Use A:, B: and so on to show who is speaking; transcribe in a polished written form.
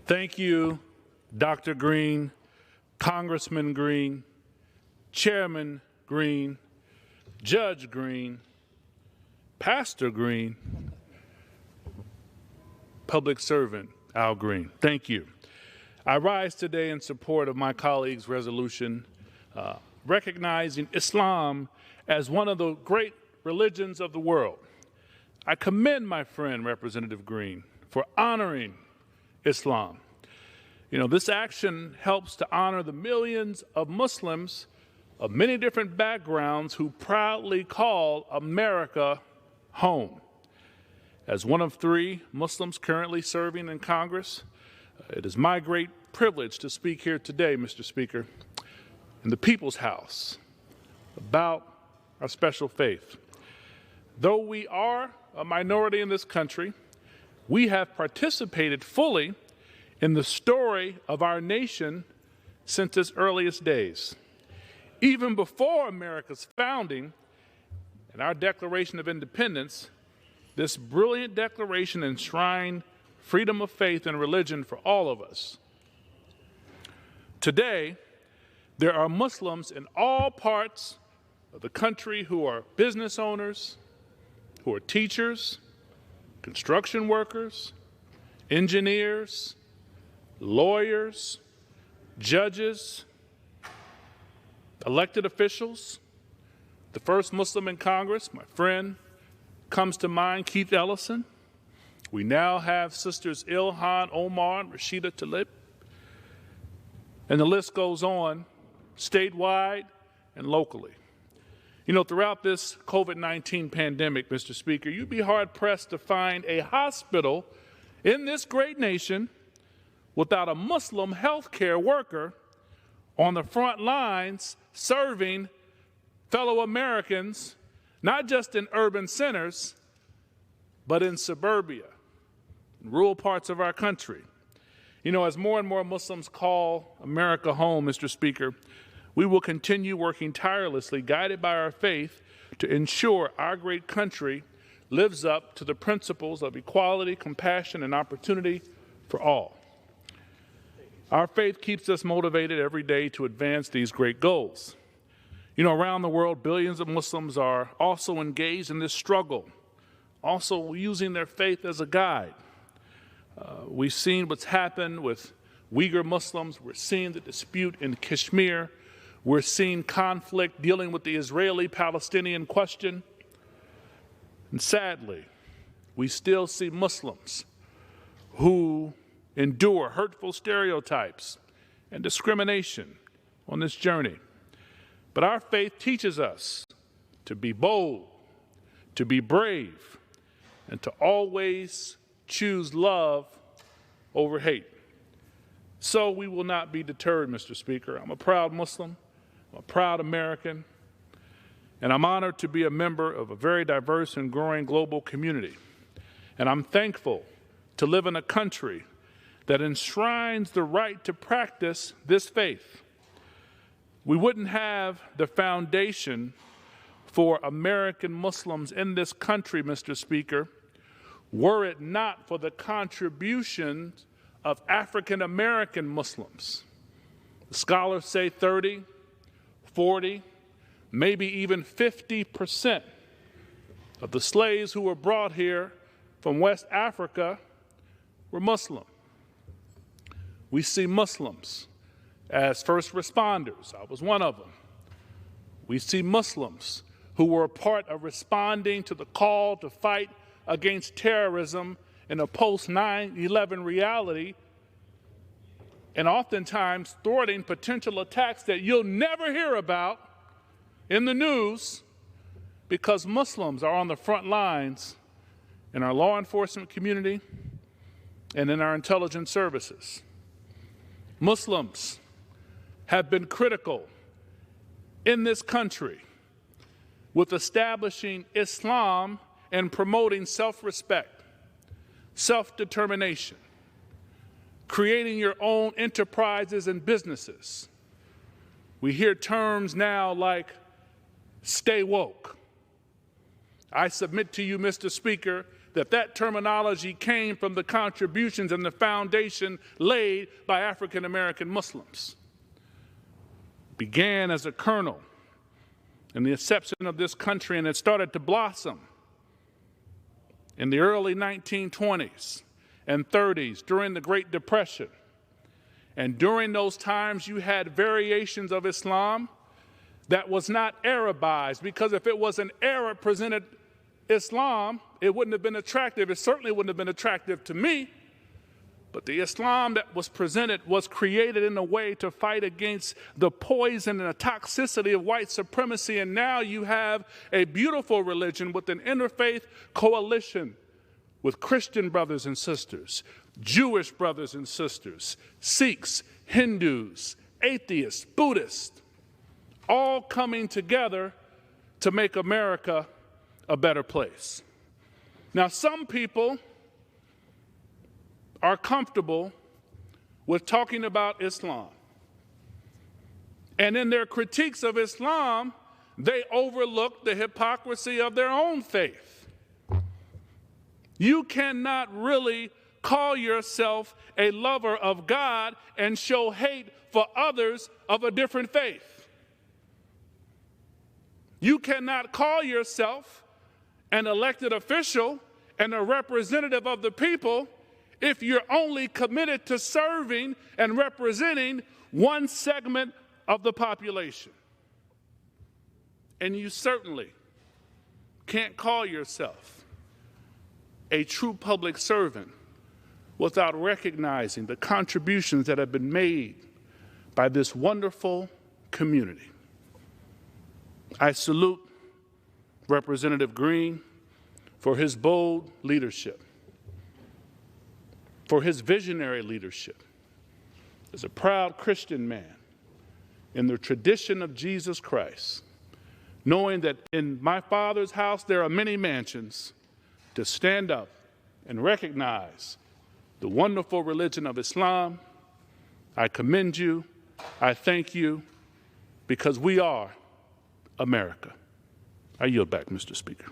A: Thank you, Dr. Green, Congressman Green, Chairman Green, Judge Green, Pastor Green, Public Servant Al Green. Thank you. I rise today in support of my colleague's resolution recognizing Islam as one of the great religions of the world. I commend my friend, Representative Green, for honoring Islam. You know, this action helps to honor the millions of Muslims of many different backgrounds who proudly call America home. As one of 3 Muslims currently serving in Congress, it is my great privilege to speak here today, Mr. Speaker, in the People's House about our special faith. Though we are a minority in this country, we have participated fully in the story of our nation since its earliest days. Even before America's founding and our Declaration of Independence, this brilliant declaration enshrined freedom of faith and religion for all of us. Today, there are Muslims in all parts of the country who are business owners, who are teachers, construction workers, engineers, lawyers, judges, elected officials. The first Muslim in Congress, my friend, comes to mind, Keith Ellison. We now have sisters Ilhan Omar and Rashida Tlaib. And the list goes on, statewide and locally. You know, throughout this COVID-19 pandemic, Mr. Speaker, you'd be hard-pressed to find a hospital in this great nation without a Muslim healthcare worker on the front lines serving fellow Americans, not just in urban centers, but in suburbia, in rural parts of our country. You know, as more and more Muslims call America home, Mr. Speaker, we will continue working tirelessly, guided by our faith, to ensure our great country lives up to the principles of equality, compassion, and opportunity for all. Our faith keeps us motivated every day to advance these great goals. You know, around the world, billions of Muslims are also engaged in this struggle, also using their faith as a guide. We've seen what's happened with Uyghur Muslims. We're seeing the dispute in Kashmir. We're seeing conflict dealing with the Israeli-Palestinian question. And sadly, we still see Muslims who endure hurtful stereotypes and discrimination on this journey. But our faith teaches us to be bold, to be brave, and to always choose love over hate. So we will not be deterred, Mr. Speaker. I'm a proud Muslim, I'm a proud American, and I'm honored to be a member of a very diverse and growing global community. And I'm thankful to live in a country that enshrines the right to practice this faith. We wouldn't have the foundation for American Muslims in this country, Mr. Speaker, were it not for the contributions of African American Muslims. The scholars say 30, 40, maybe even 50% of the slaves who were brought here from West Africa were Muslim. We see Muslims as first responders. I was one of them. We see Muslims who were a part of responding to the call to fight against terrorism in a post-9/11 reality, and oftentimes thwarting potential attacks that you'll never hear about in the news because Muslims are on the front lines in our law enforcement community and in our intelligence services. Muslims have been critical in this country with establishing Islam and promoting self-respect, self-determination, creating your own enterprises and businesses. We hear terms now like stay woke. I submit to you, Mr. Speaker, that terminology came from the contributions and the foundation laid by African American Muslims. Began as a kernel in the inception of this country, and it started to blossom in the early 1920s and 30s during the Great Depression. And during those times, you had variations of Islam that was not Arabized, because if it was an Arab-presented Islam, it wouldn't have been attractive. It certainly wouldn't have been attractive to me. But the Islam that was presented was created in a way to fight against the poison and the toxicity of white supremacy. And now you have a beautiful religion with an interfaith coalition with Christian brothers and sisters, Jewish brothers and sisters, Sikhs, Hindus, atheists, Buddhists, all coming together to make America a better place. Now, some people are comfortable with talking about Islam. And in their critiques of Islam, they overlook the hypocrisy of their own faith. You cannot really call yourself a lover of God and show hate for others of a different faith. You cannot call yourself an elected official and a representative of the people if you're only committed to serving and representing one segment of the population. And you certainly can't call yourself a true public servant without recognizing the contributions that have been made by this wonderful community. I salute Representative Green for his bold leadership, for his visionary leadership as a proud Christian man in the tradition of Jesus Christ, knowing that in my Father's house there are many mansions, to stand up and recognize the wonderful religion of Islam. I commend you. I thank you, because we are America. I yield back, Mr. Speaker.